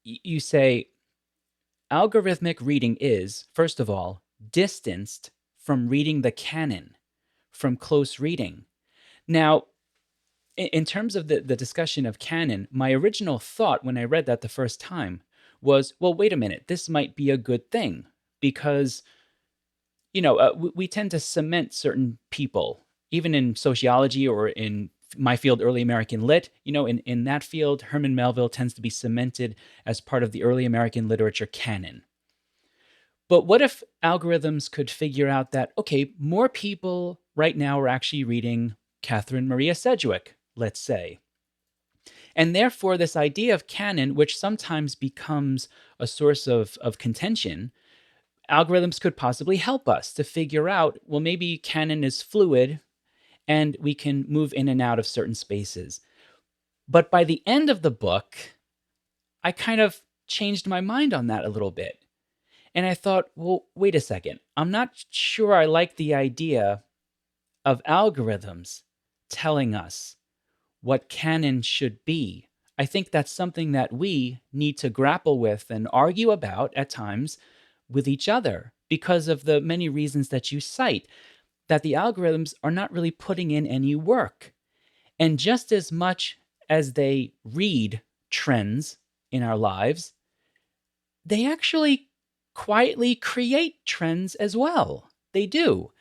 You say algorithmic reading is, first of all, distanced from reading the canon, from close reading. Now, in terms of the discussion of canon, my original thought when I read that the first time was, well, wait a minute, this might be a good thing because, we tend to cement certain people, even in sociology or in my field, early American lit. In that field, Herman Melville tends to be cemented as part of the early American literature canon. But what if algorithms could figure out that, okay, more people right now are actually reading Catherine Maria Sedgwick, let's say. And therefore, this idea of canon, which sometimes becomes a source of contention, algorithms could possibly help us to figure out, well, maybe canon is fluid and we can move in and out of certain spaces. But by the end of the book, I kind of changed my mind on that a little bit. And I thought, well, wait a second. I'm not sure I like the idea of algorithms telling us what canon should be. I think that's something that we need to grapple with and argue about at times with each other because of the many reasons that you cite, that the algorithms are not really putting in any work. And just as much as they read trends in our lives, they actually quietly create trends as well. They do.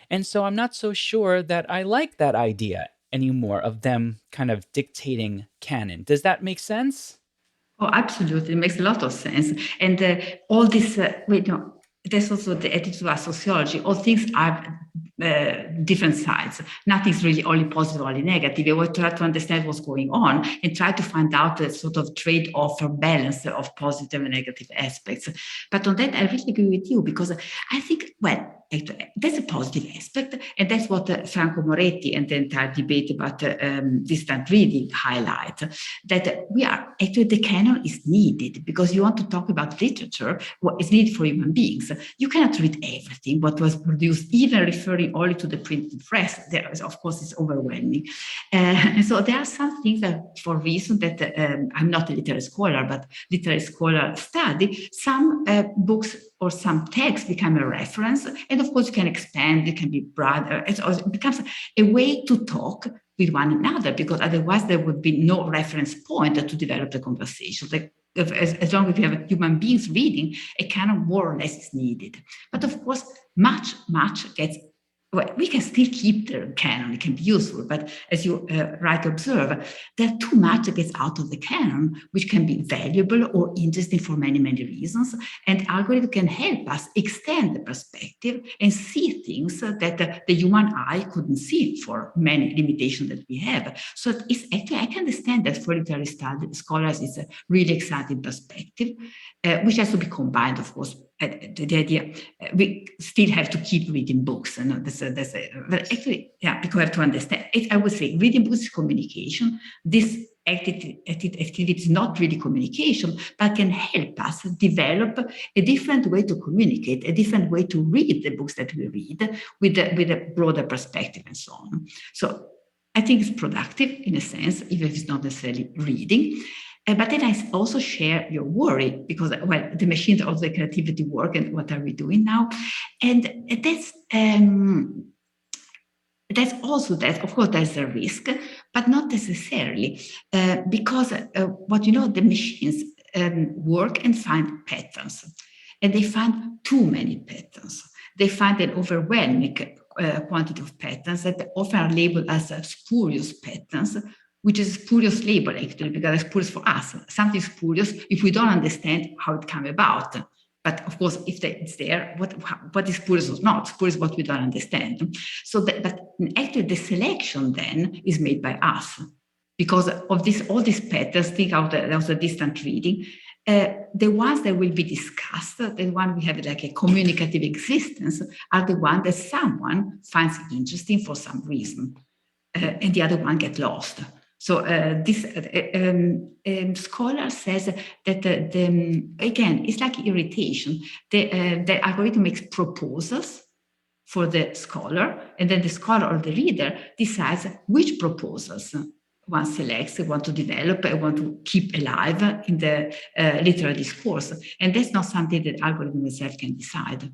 And so I'm not so sure that I like that idea anymore of them kind of dictating canon. Does that make sense? Oh, absolutely. It makes a lot of sense. And all this, there's also the attitude of sociology. All things have different sides. Nothing's really only positive or only negative. We will try to understand what's going on and try to find out a sort of trade-off or balance of positive and negative aspects. But on that, I really agree with you because I think, well, that's a positive aspect, and that's what Franco Moretti and the entire debate about distant reading highlight. That we are actually the canon is needed because you want to talk about literature, what is needed for human beings. You cannot read everything what was produced, even referring only to the printed press. There is, of course, it's overwhelming. And so there are some things that, for reason that I'm not a literary scholar, but literary scholar study, some books or some text become a reference, and of course you can expand, it can be broader. It becomes a way to talk with one another because otherwise there would be no reference point to develop the conversation. Like as long as we have human beings reading, a canon more or less is needed. But of course, much gets. Well, we can still keep the canon, it can be useful, but as you rightly observe, there too much that gets out of the canon, which can be valuable or interesting for many, many reasons. And algorithm can help us extend the perspective and see things that the human eye couldn't see for many limitations that we have. So it's actually, I can understand that for literary scholars, it's a really exciting perspective, which has to be combined, of course. The idea we still have to keep reading books, and but actually, yeah, because we have to understand. I would say reading books is communication. This activity is not really communication, but can help us develop a different way to communicate, a different way to read the books that we read with a broader perspective and so on. So I think it's productive in a sense, even if it's not necessarily reading. But then I also share your worry because, well, the machines of the creativity work and what are we doing now? And that's also that, of course, there's a risk, but not necessarily because what you know, the machines work and find patterns, and they find too many patterns. They find an overwhelming quantity of patterns that often are labeled as spurious patterns, which is a spurious label actually, because it's spurious for us. Something spurious if we don't understand how it came about. But of course, if it's there, what is spurious or not? Spurious what we don't understand. So, but actually, the selection then is made by us because of this. All these patterns. Think out the distant reading. The ones that will be discussed, the one we have like a communicative existence, are the one that someone finds interesting for some reason, and the other one get lost. So this scholar says that again, it's like irritation. The algorithm makes proposals for the scholar, and then the scholar or the reader decides which proposals one selects, want to develop, and want to keep alive in the literal discourse. And that's not something that algorithm itself can decide.